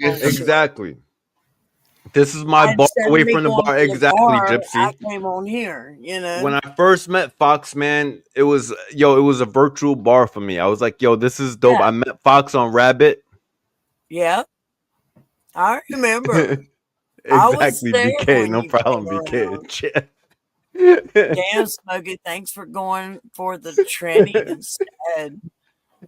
bullshit. Exactly. This is my bar Instead of away me from the going bar. to the Exactly, bar, Gypsy. I came on here, When I first met Fox, man, it was it was a virtual bar for me. I was like, yo, this is dope. Yeah. I met Fox on Rabbit. Yeah. I remember. I was Exactly, there BK. when No you came problem, BK. around. Shit. Damn, Smokey, thanks for going for the tranny instead.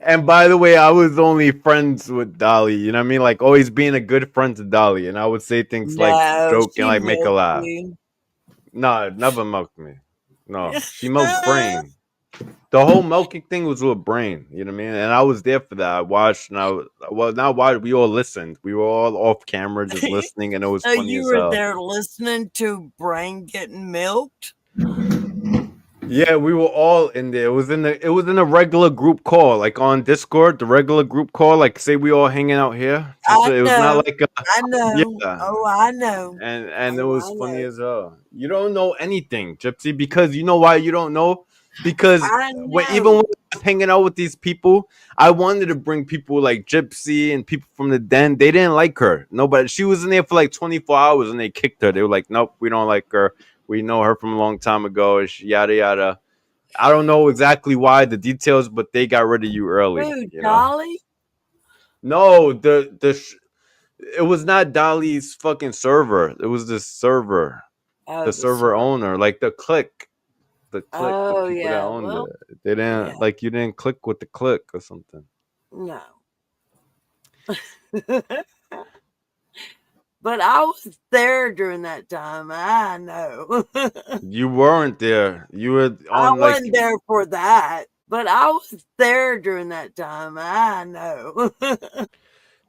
And by the way, I was only friends with Dolly. You know what I mean? Like always being a good friend to Dolly, and I would say things like No, joke and she like make her milked laugh. you. No, never milked me. No, she milked Brain. The whole milking thing was with Brain. You know what I mean? And I was there for that. I watched, and well, not why we all listened. We were all off camera just listening, and it was So funny you as were hell. there listening to Brain getting milked? Yeah, we were all in there. It was in a regular group call, like on Discord, the regular group call. Like say we all hanging out here. Just I it was not know. like a I know. yeah. Oh, I know. And it Oh, was I funny know. as hell. You don't know anything, Gypsy, because you know why you don't know? Because I even when know. I was hanging out with these people, I wanted to bring people like Gypsy and people from the den. They didn't like her. Nobody. She was in there for like 24 hours and they kicked her. They were like, nope, we don't like her. We know her from a long time ago. Yada yada. I don't know exactly why the details, but they got rid of you early. Who, You know. Dolly? No, it was not Dolly's fucking server. It was the server, Oh, the the server server. owner, like the Oh, people that yeah. owned it. Well, They yeah. didn't like you didn't click with the click or something. No. But I was there during that time. I know. You weren't there. You were I on like wasn't there for that, but I was there during that time. I know.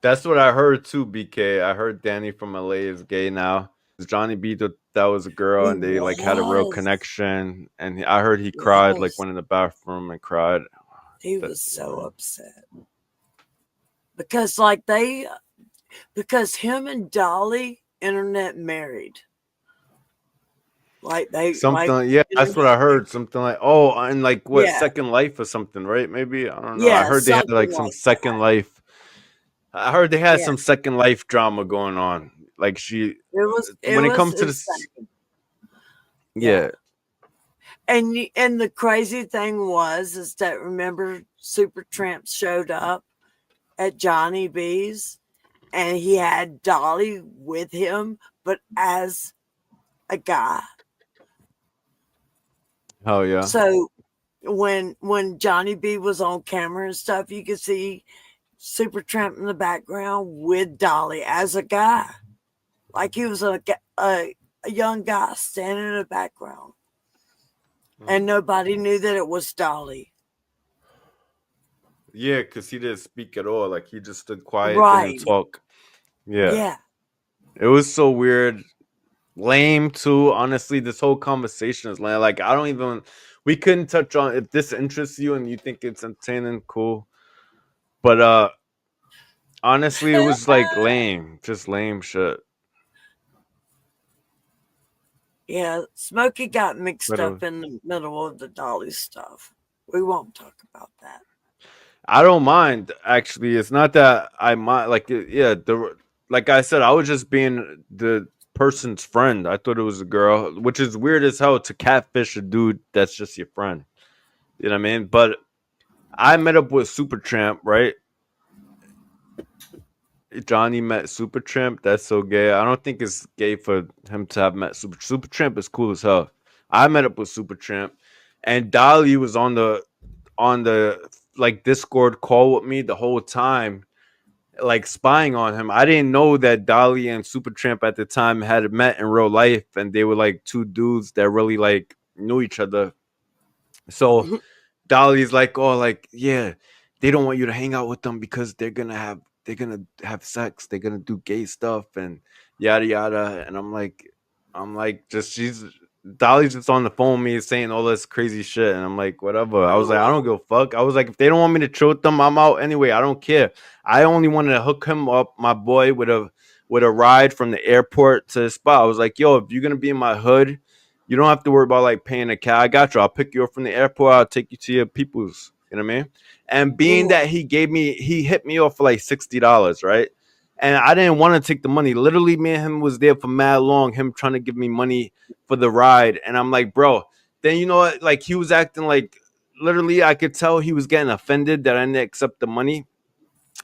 that's what I heard too, BK. I heard Danny from LA is gay now. Johnny B that was a girl He and they like had a real was. connection and I heard he cried like Yes. went in the bathroom and cried. He That was so upset because, because him and Dolly internet married. something, yeah, that's what Internet I heard. married. Something like, oh, and like what, Yeah. Second Life or something, right? Maybe I don't know. I Yeah. heard they had Something like some like Second that. Life. I heard they had Yeah. some Second Life drama going on. Like It when it was comes to insane. this, Yeah. yeah, And the crazy thing is that remember Super Tramp showed up at Johnny B's and he had Dolly with him, but as a guy. hell yeah, So when Johnny B was on camera and stuff, you could see Super Tramp in the background with Dolly as a guy, like he was a young guy standing in the background, and nobody knew that it was Dolly. yeah, because he didn't speak at all. Like he just stood quiet, didn't Right? talk. Yeah, Yeah. it was so weird, lame too. Honestly, this whole conversation is lame. Like I don't even. We couldn't touch on if this interests you and you think it's entertaining, cool. But honestly, it was like lame, just lame shit. Yeah, Smokey got mixed But up in the middle of the Dolly stuff. We won't talk about that. I don't mind actually. It's not that I mind. Like yeah, like I said, I was just being the person's friend. I thought it was a girl, which is weird as hell to catfish a dude that's just your friend. You know what I mean? But I met up with Supertramp, right? Johnny met Supertramp. That's so gay. I don't think it's gay for him to have met Supertramp. Is cool as hell. I met up with Supertramp, and Dolly was on the like Discord call with me the whole time, like spying on him. I didn't know that Dolly and Supertramp at the time had met in real life, and they were like two dudes that really like knew each other. So Dolly's like, oh, like yeah, they don't want you to hang out with them because they're gonna have sex, they're gonna do gay stuff and yada yada. And I'm like, just she's Dolly's just on the phone with me saying all this crazy shit, and I'm like, whatever. I was like, I don't give a fuck. I was like, if they don't want me to chill with them, I'm out anyway. I don't care. I only wanted to hook him up, my boy, with a ride from the airport to the spot. I was like, yo, if you're gonna be in my hood, you don't have to worry about like paying a cab. I got you. I'll pick you up from the airport. I'll take you to your people's. You know what I mean? And being Yeah. that he hit me off for like $60, right? and I didn't want to take the money. Literally, me and him was there for mad long. Him trying to give me money for the ride, and I'm like, bro. Then you know what? Like he was acting like literally, I could tell he was getting offended that I didn't accept the money.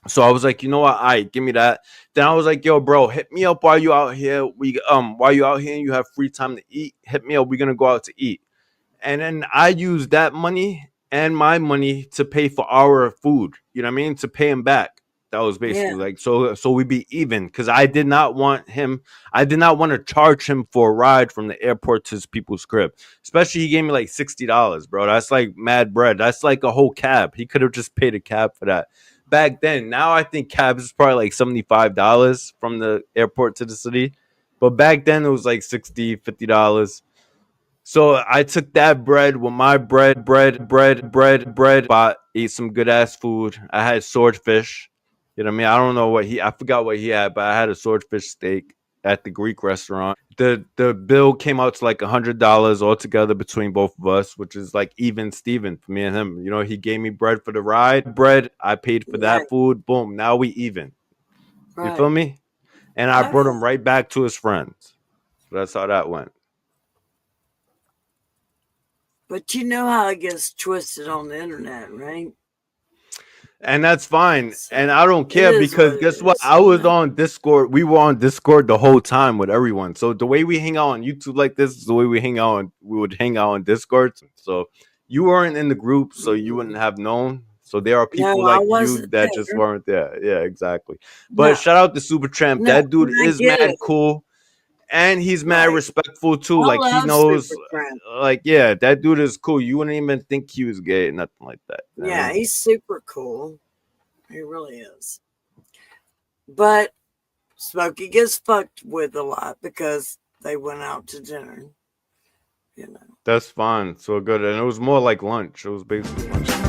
So I was like, you know what? All right, give me that. Then I was like, yo, bro, hit me up while you out here. While you out here and you have free time to eat, hit me up. We're gonna go out to eat. And then I used that money and my money to pay for our food. You know what I mean? To pay him back. That was Yeah. basically like so we be even because I did not want him. I did not want to charge him for a ride from the airport to his people's crib. Especially he gave me like $60, bro. That's like mad bread. That's like a whole cab. He could have just paid a cab for that. Back then, now I think cabs is probably like $75 from the airport to the city. But back then it was like 60, $50. So I took that bread with my bread, bought, ate some good ass food. I had swordfish. You know what I mean? I don't know I forgot what he had, but I had a swordfish steak at the Greek restaurant. The bill came out to like $100 altogether between both of us, which is like even Steven for me and him. You know, he gave me bread for the ride, bread. I paid for Right. that food. Boom. Now we even. You feel Right. me? And I Oh brought yeah. him right back to his friends. So that's how that went. But you know how it gets twisted on the internet, right? And that's fine. And So I don't it care is because what it guess what? is, I you was know. on Discord. We were on Discord the whole time with everyone. So the way we hang out on YouTube like this is the way we hang out we would hang out on Discord. So you weren't in the group, so you wouldn't Mm-mm. have known. So there are No, people I like you wasn't that just there. weren't there. Yeah, exactly. But No, shout out to Supertramp. no, That dude and I is get mad it. cool. And he's mad Right. respectful too. I Like he love knows Super Friend. like yeah, that dude is cool. You wouldn't even think he was gay, nothing like that. You know what I Yeah, mean? he's super cool. He really is. But Smokey gets fucked with a lot because they went out to dinner, you know. That's fine. So good. And it was more like lunch. It was basically lunch.